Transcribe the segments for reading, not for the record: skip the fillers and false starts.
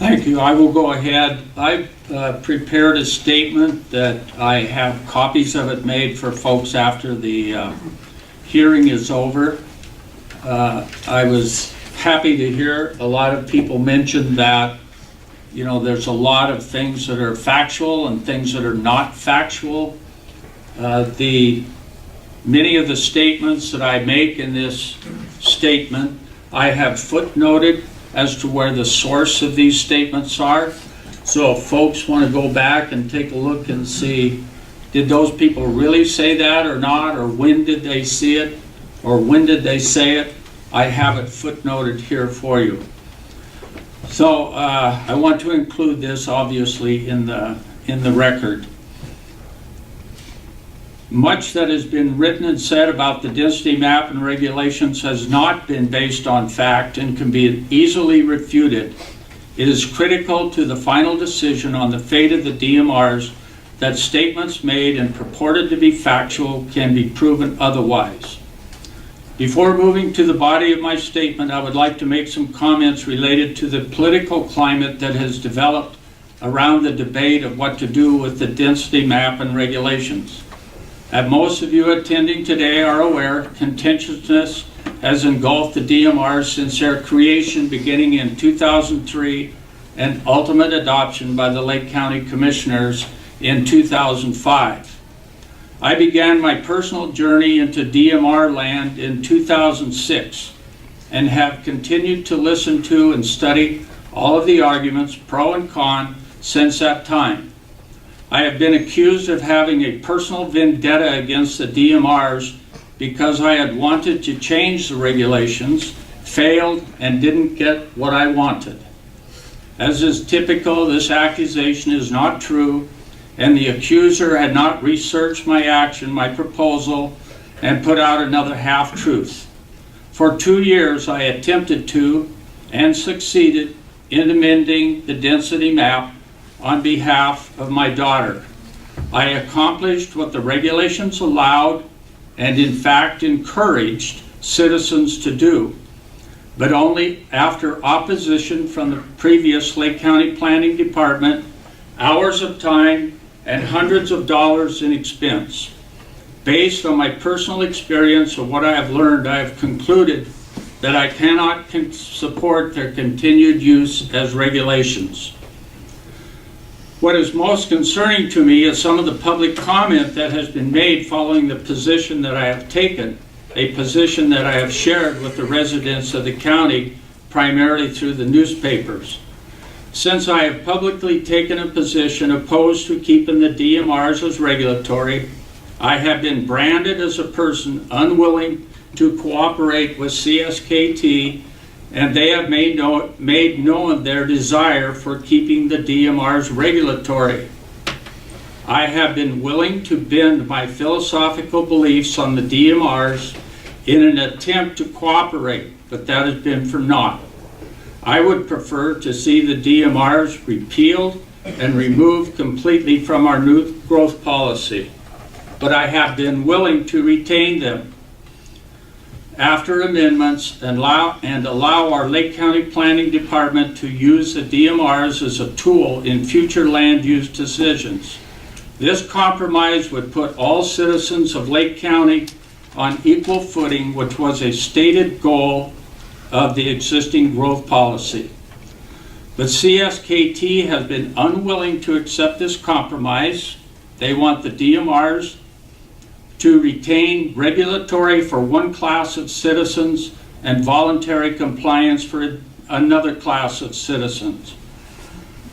Thank you. I will go ahead. I've prepared a statement that I have copies of it made for folks after the hearing is over. I was happy to hear a lot of people mention that, you know, there's a lot of things that are factual and things that are not factual. Many of the statements that I make in this statement, I have footnoted as to where the source of these statements are. So if folks want to go back and take a look and see, did those people really say that or not, or when did they see it, or when did they say it, I have it footnoted here for you. So I want to include this obviously in the record. Much that has been written and said about the density map and regulations has not been based on fact and can be easily refuted. It is critical to the final decision on the fate of the DMRs that statements made and purported to be factual can be proven otherwise. Before moving to the body of my statement, I would like to make some comments related to the political climate that has developed around the debate of what to do with the density map and regulations. As most of you attending today are aware, contentiousness has engulfed the DMRs since their creation beginning in 2003 and ultimate adoption by the Lake County Commissioners in 2005. I began my personal journey into DMR land in 2006 and have continued to listen to and study all of the arguments, pro and con, since that time. I have been accused of having a personal vendetta against the DMRs because I had wanted to change the regulations, failed, and didn't get what I wanted. As is typical, this accusation is not true, and the accuser had not researched my action, my proposal, and put out another half-truth. For 2 years, I attempted to, and succeeded, in amending the density map on behalf of my daughter. I accomplished what the regulations allowed and in fact encouraged citizens to do, but only after opposition from the previous Lake County Planning Department, hours of time, and hundreds of dollars in expense. Based on my personal experience of what I have learned, I have concluded that I cannot support their continued use as regulations. What is most concerning to me is some of the public comment that has been made following the position that I have taken, a position that I have shared with the residents of the county, primarily through the newspapers. Since I have publicly taken a position opposed to keeping the DMRs as regulatory, I have been branded as a person unwilling to cooperate with CSKT, and they have made known their desire for keeping the DMRs regulatory. I have been willing to bend my philosophical beliefs on the DMRs in an attempt to cooperate, but that has been for naught. I would prefer to see the DMRs repealed and removed completely from our new growth policy, but I have been willing to retain them after amendments and allow our Lake County Planning Department to use the DMRs as a tool in future land use decisions. This compromise would put all citizens of Lake County on equal footing, which was a stated goal of the existing growth policy. But CSKT has been unwilling to accept this compromise. They want the DMRs to retain regulatory for one class of citizens and voluntary compliance for another class of citizens.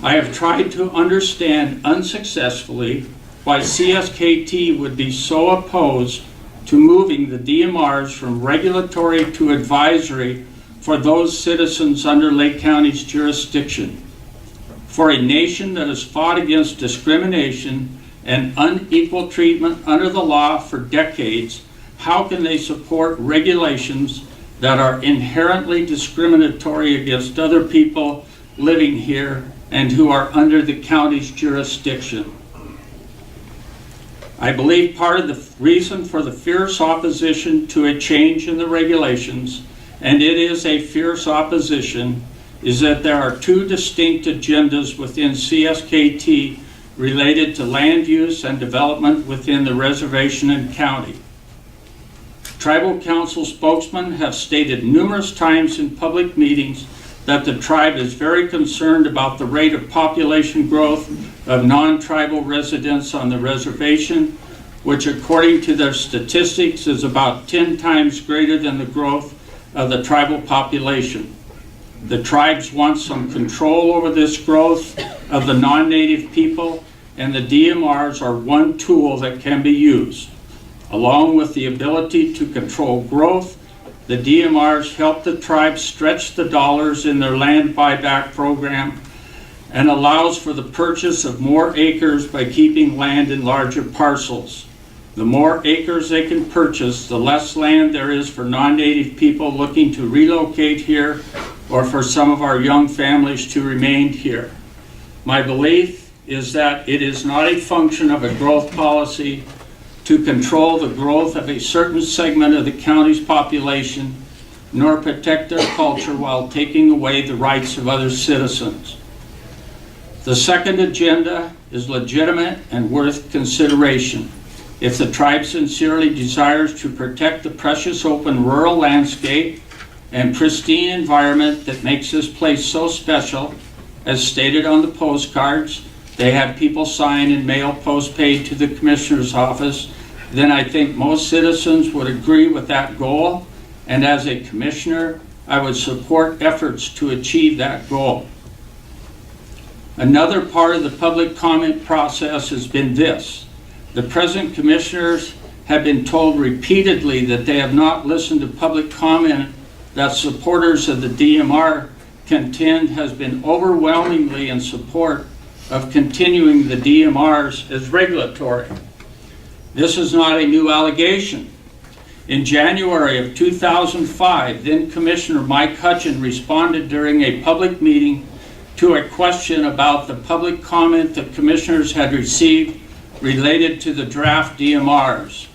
I have tried to understand unsuccessfully why CSKT would be so opposed to moving the DMRs from regulatory to advisory for those citizens under Lake County's jurisdiction. For a nation that has fought against discrimination and unequal treatment under the law for decades, how can they support regulations that are inherently discriminatory against other people living here and who are under the county's jurisdiction? I believe part of the reason for the fierce opposition to a change in the regulations, and it is a fierce opposition, is that there are two distinct agendas within CSKT related to land use and development within the reservation and county. Tribal Council spokesmen have stated numerous times in public meetings that the tribe is very concerned about the rate of population growth of non-tribal residents on the reservation, which according to their statistics is about 10 times greater than the growth of the tribal population. The tribes want some control over this growth of the non-native people, and the DMRs are one tool that can be used. Along with the ability to control growth, the DMRs help the tribes stretch the dollars in their land buyback program and allows for the purchase of more acres by keeping land in larger parcels. The more acres they can purchase, the less land there is for non-native people looking to relocate here or for some of our young families to remain here. My belief is that it is not a function of a growth policy to control the growth of a certain segment of the county's population, nor protect their culture while taking away the rights of other citizens. The second agenda is legitimate and worth consideration. If the tribe sincerely desires to protect the precious open rural landscape and pristine environment that makes this place so special, as stated on the postcards, they have people sign and mail postpaid to the Commissioner's office, then I think most citizens would agree with that goal, and as a Commissioner, I would support efforts to achieve that goal. Another part of the public comment process has been this. The present Commissioners have been told repeatedly that they have not listened to public comment that supporters of the DMR contend has been overwhelmingly in support of continuing the DMRs as regulatory. This is not a new allegation. In January of 2005, then Commissioner Mike Hutchin responded during a public meeting to a question about the public comment that Commissioners had received related to the draft DMRs.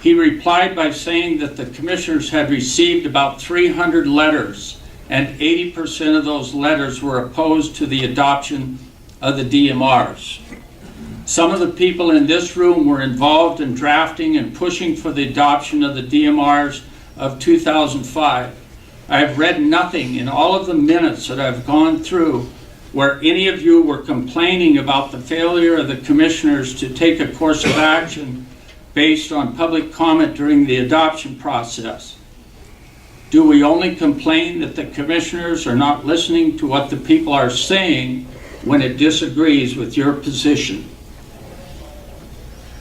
He replied by saying that the Commissioners had received about 300 letters, and 80% of those letters were opposed to the adoption of the DMRs. Some of the people in this room were involved in drafting and pushing for the adoption of the DMRs of 2005. I have read nothing in all of the minutes that I've gone through where any of you were complaining about the failure of the Commissioners to take a course of action based on public comment during the adoption process. Do we only complain that the Commissioners are not listening to what the people are saying when it disagrees with your position?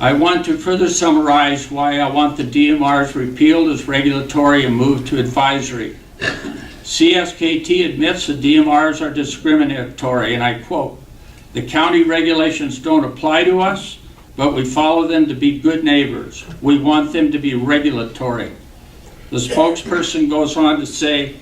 I want to further summarize why I want the DMRs repealed as regulatory and moved to advisory. CSKT admits the DMRs are discriminatory, and I quote, "The county regulations don't apply to us, but we follow them to be good neighbors. We want them to be regulatory." The spokesperson goes on to say,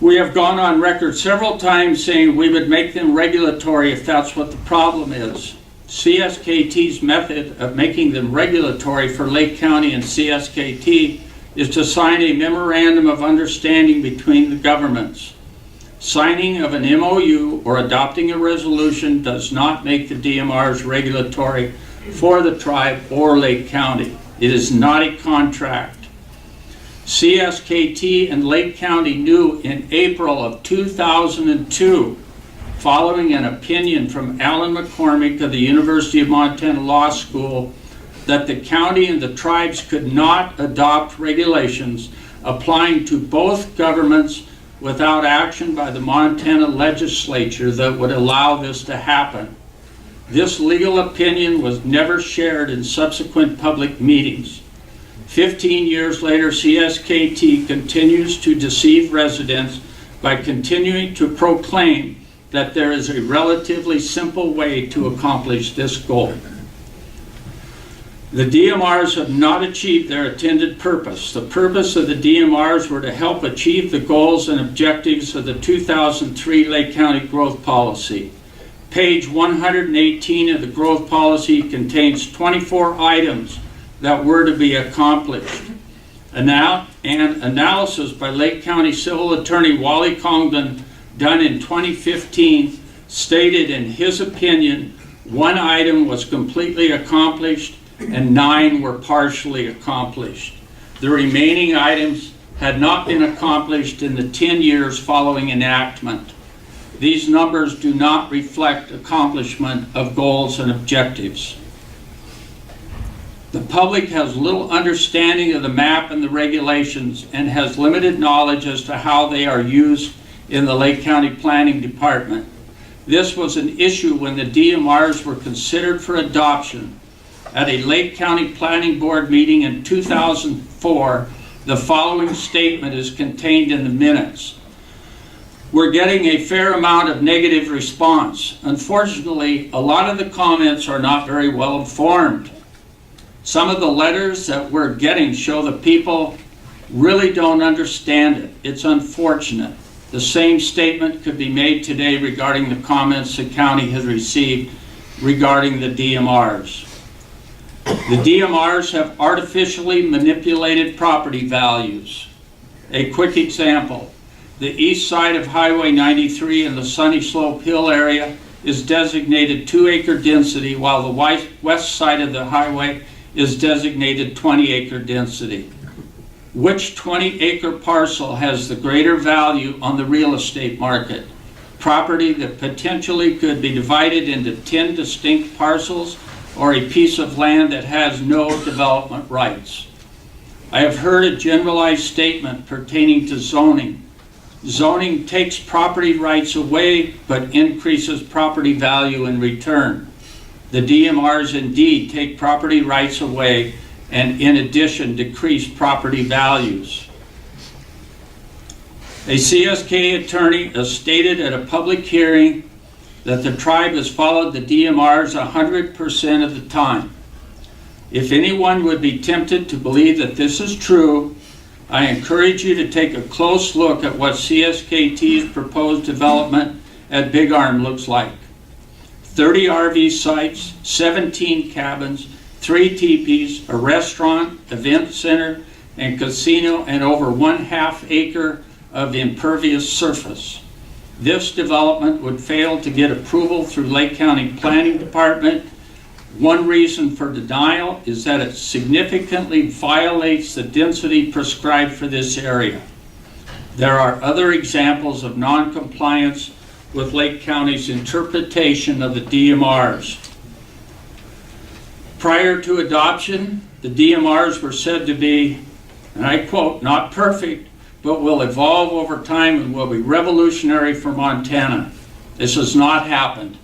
"We have gone on record several times saying we would make them regulatory if that's what the problem is. CSKT's method of making them regulatory for Lake County and CSKT is to sign a memorandum of understanding between the governments. Signing of an MOU or adopting a resolution does not make the DMRs regulatory for the tribe or Lake County. It is not a contract. CSKT and Lake County knew in April of 2002, following an opinion from Alan McCormick of the University of Montana Law School, that the county and the tribes could not adopt regulations applying to both governments without action by the Montana legislature that would allow this to happen. This legal opinion was never shared in subsequent public meetings. 15 years later, CSKT continues to deceive residents by continuing to proclaim that there is a relatively simple way to accomplish this goal. The DMRs have not achieved their intended purpose. The purpose of the DMRs were to help achieve the goals and objectives of the 2003 Lake County Growth Policy. Page 118 of the Growth Policy contains 24 items that were to be accomplished. An analysis by Lake County Civil Attorney Wally Congdon done in 2015 stated in his opinion 1 item was completely accomplished and 9 were partially accomplished. The remaining items had not been accomplished in the 10 years following enactment. These numbers do not reflect accomplishment of goals and objectives. The public has little understanding of the map and the regulations and has limited knowledge as to how they are used in the Lake County Planning Department. This was an issue when the DMRs were considered for adoption. At a Lake County Planning Board meeting in 2004, the following statement is contained in the minutes. We're getting a fair amount of negative response. Unfortunately, a lot of the comments are not very well informed. Some of the letters that we're getting show that people really don't understand it. It's unfortunate. The same statement could be made today regarding the comments the county has received regarding the DMRs. The DMRs have artificially manipulated property values. A quick example, the east side of Highway 93 in the Sunny Slope Hill area is designated 2-acre density, while the west side of the highway is designated 20-acre density. Which 20-acre parcel has the greater value on the real estate market? Property that potentially could be divided into 10 distinct parcels, or a piece of land that has no development rights? I have heard a generalized statement pertaining to zoning. Zoning takes property rights away but increases property value in return. The DMRs indeed take property rights away and in addition decrease property values. A CSK attorney has stated at a public hearing that the tribe has followed the DMRs 100% of the time. If anyone would be tempted to believe that this is true, I encourage you to take a close look at what CSKT's proposed development at Big Arm looks like. 30 RV sites, 17 cabins, 3 teepees, a restaurant, event center, and casino, and over 1/2 acre of impervious surface. This development would fail to get approval through Lake County Planning Department. One reason for denial is that it significantly violates the density prescribed for this area. There are other examples of non-compliance with Lake County's interpretation of the DMRs. Prior to adoption, the DMRs were said to be, and I quote, not perfect, but will evolve over time and will be revolutionary for Montana. This has not happened.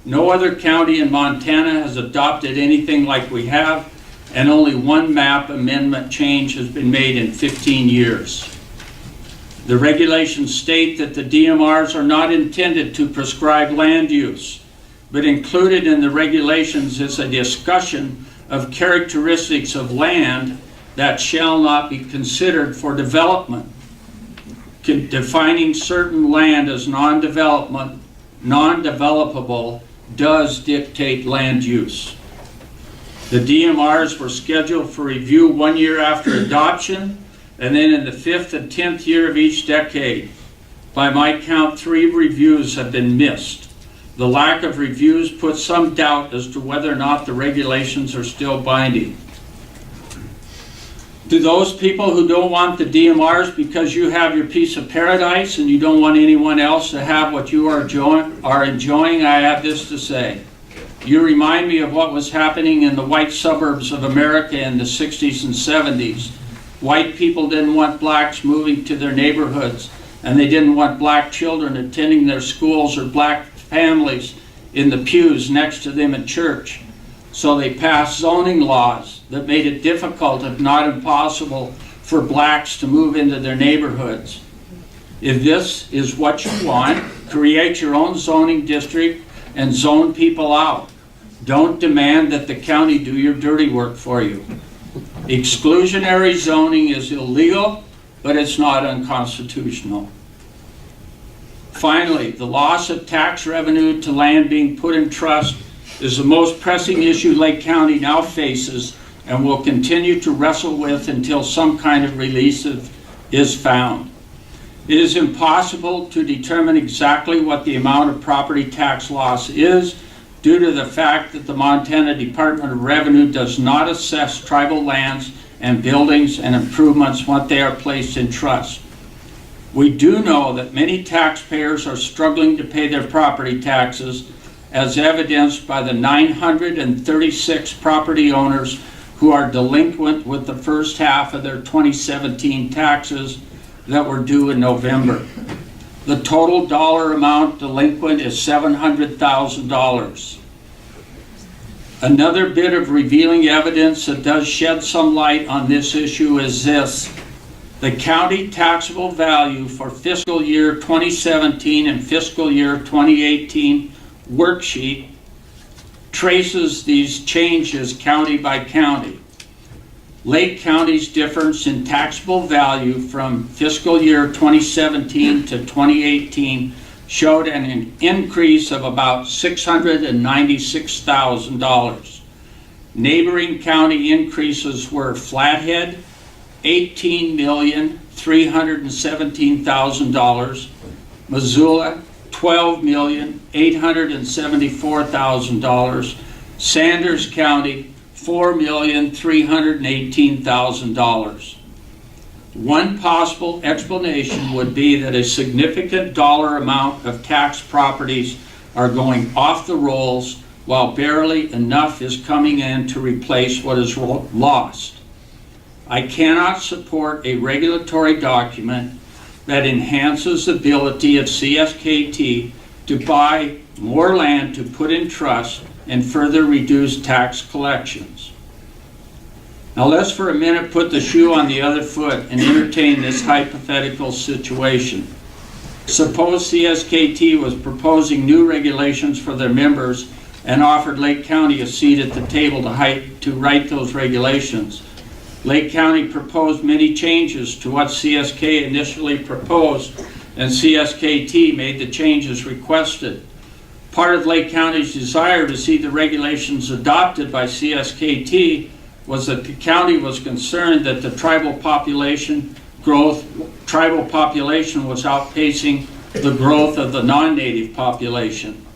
No other county in Montana has adopted anything like we have, and only 1 map amendment change has been made in 15 years. The regulations state that the DMRs are not intended to prescribe land use, but included in the regulations is a discussion of characteristics of land that shall not be considered for development. Defining certain land as non-developable does dictate land use. The DMRs were scheduled for review 1 year after adoption, and then in the 5th and 10th year of each decade. By my count, 3 reviews have been missed. The lack of reviews puts some doubt as to whether or not the regulations are still binding. To those people who don't want the DMRs because you have your piece of paradise and you don't want anyone else to have what you are enjoying, I have this to say. You remind me of what was happening in the white suburbs of America in the 60s and 70s. White people didn't want blacks moving to their neighborhoods, and they didn't want black children attending their schools or black families in the pews next to them in church. So they passed zoning laws that made it difficult, if not impossible, for blacks to move into their neighborhoods. If this is what you want, create your own zoning district and zone people out. Don't demand that the county do your dirty work for you. Exclusionary zoning is illegal, but it's not unconstitutional. Finally, the loss of tax revenue to land being put in trust is the most pressing issue Lake County now faces and will continue to wrestle with until some kind of release is found. It is impossible to determine exactly what the amount of property tax loss is due to the fact that the Montana Department of Revenue does not assess tribal lands and buildings and improvements once they are placed in trust. We do know that many taxpayers are struggling to pay their property taxes, as evidenced by the 936 property owners who are delinquent with the first half of their 2017 taxes that were due in November. The total dollar amount delinquent is $700,000. Another bit of revealing evidence that does shed some light on this issue is this. The county taxable value for fiscal year 2017 and fiscal year 2018 worksheet traces these changes county by county. Lake County's difference in taxable value from fiscal year 2017 to 2018 showed an increase of about $696,000. Neighboring county increases were Flathead, $18,317,000, Missoula, $12,874,000, Sanders County, $4,318,000. One possible explanation would be that a significant dollar amount of tax properties are going off the rolls while barely enough is coming in to replace what is lost. I cannot support a regulatory document that enhances the ability of CSKT to buy more land to put in trust and further reduce tax collections. Now let's for a minute put the shoe on the other foot and entertain this hypothetical situation. Suppose CSKT was proposing new regulations for their members and offered Lake County a seat at the table to write those regulations. Lake County proposed many changes to what CSK initially proposed, and CSKT made the changes requested. Part of Lake County's desire to see the regulations adopted by CSKT was that the county was concerned that the tribal population was outpacing the growth of the non-native population.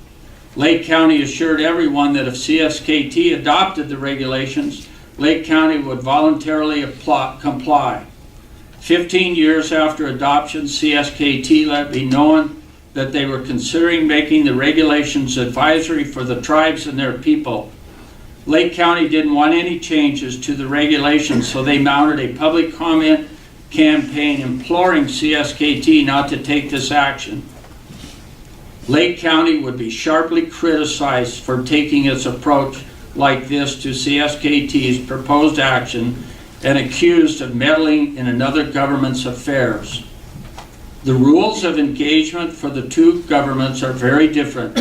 Lake County assured everyone that if CSKT adopted the regulations, Lake County would voluntarily comply. 15 years after adoption, CSKT let me know that they were considering making the regulations advisory for the tribes and their people. Lake County didn't want any changes to the regulations, so they mounted a public comment campaign imploring CSKT not to take this action. Lake County would be sharply criticized for taking its approach like this to CSKT's proposed action and accused of meddling in another government's affairs. The rules of engagement for the two governments are very different,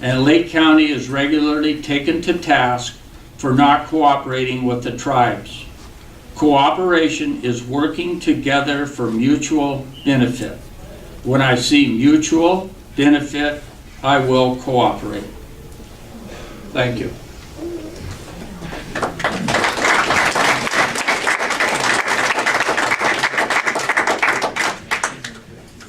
and Lake County is regularly taken to task for not cooperating with the tribes. Cooperation is working together for mutual benefit. When I see mutual benefit, I will cooperate. Thank you.